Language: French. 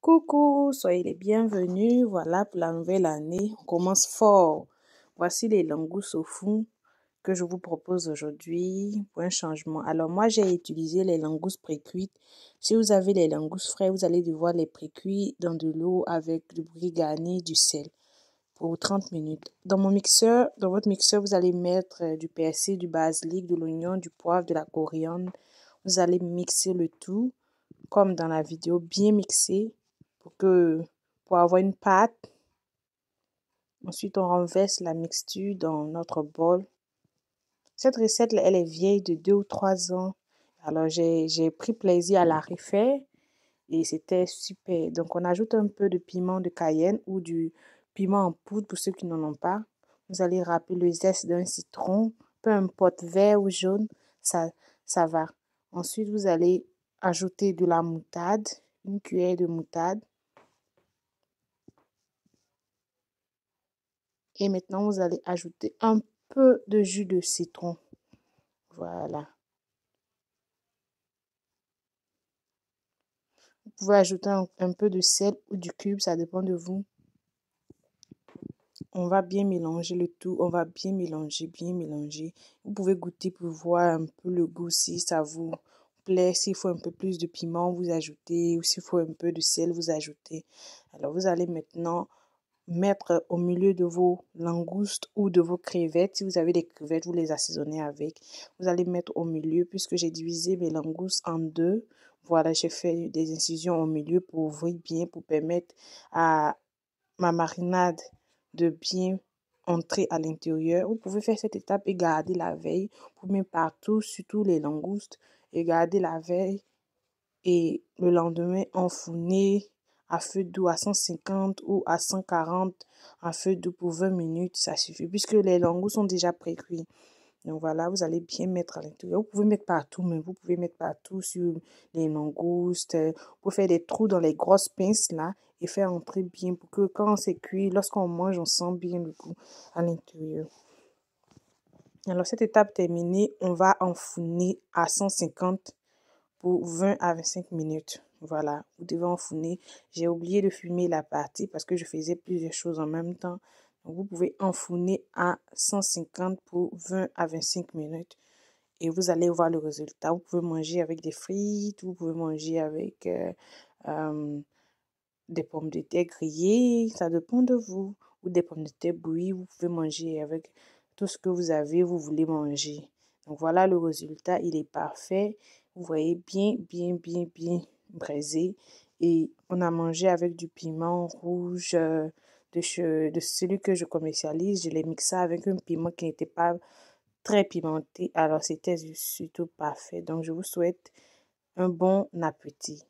Coucou, soyez les bienvenus. Voilà pour la nouvelle année. On commence fort. Voici les langoustes au fond que je vous propose aujourd'hui pour un changement. Alors moi, j'ai utilisé les langoustes pré-cuites. Si vous avez les langoustes frais, vous allez devoir les pré-cuire dans de l'eau avec du brie garni, du sel pour 30 minutes. Dans votre mixeur, vous allez mettre du persil, du basilic, de l'oignon, du poivre, de la coriandre. Vous allez mixer le tout comme dans la vidéo, bien mixer pour avoir une pâte. Ensuite, on renverse la mixture dans notre bol. Cette recette, elle est vieille de 2 ou 3 ans. Alors, j'ai pris plaisir à la refaire et c'était super. Donc, on ajoute un peu de piment de Cayenne ou du piment en poudre pour ceux qui n'en ont pas. Vous allez râper le zeste d'un citron, peu importe vert ou jaune, ça, ça va. Ensuite, vous allez ajouter de la moutarde, une cuillère de moutarde. Et maintenant, vous allez ajouter un peu de jus de citron. Voilà. Vous pouvez ajouter un peu de sel ou du cube, ça dépend de vous. On va bien mélanger le tout. On va bien mélanger, bien mélanger. Vous pouvez goûter pour voir un peu le goût si ça vous plaît. S'il faut un peu plus de piment, vous ajoutez. Ou s'il faut un peu de sel, vous ajoutez. Alors, vous allez maintenant mettre au milieu de vos langoustes ou de vos crevettes. Si vous avez des crevettes, vous les assaisonnez avec. Vous allez mettre au milieu puisque j'ai divisé mes langoustes en deux. Voilà, j'ai fait des incisions au milieu pour ouvrir bien, pour permettre à ma marinade de bien entrer à l'intérieur. Vous pouvez faire cette étape et garder la veille. Vous pouvez mettre partout, surtout les langoustes, et garder la veille. Et le lendemain, enfourner à feu doux à 150 ou à 140 à feu doux pour 20 minutes, ça suffit, puisque les langoustes sont déjà pré-cuits. Donc voilà, vous allez bien mettre à l'intérieur. Vous pouvez mettre partout, mais vous pouvez mettre partout sur les langoustes. Vous pouvez faire des trous dans les grosses pinces là et faire entrer bien pour que quand c'est cuit, lorsqu'on mange, on sent bien le goût à l'intérieur. Alors cette étape terminée, on va enfourner à 150 pour 20 à 25 minutes. Voilà, vous devez enfourner. J'ai oublié de fumer la partie parce que je faisais plusieurs choses en même temps. Donc, vous pouvez enfourner à 150 pour 20 à 25 minutes et vous allez voir le résultat. Vous pouvez manger avec des frites, vous pouvez manger avec euh, des pommes de terre grillées, ça dépend de vous. Ou des pommes de terre bouillies, vous pouvez manger avec tout ce que vous avez, vous voulez manger. Donc voilà le résultat, il est parfait. Vous voyez bien, bien, bien, bien braisé. Et on a mangé avec du piment rouge de celui que je commercialise. Je l'ai mixé avec un piment qui n'était pas très pimenté. Alors c'était surtout parfait. Donc je vous souhaite un bon appétit.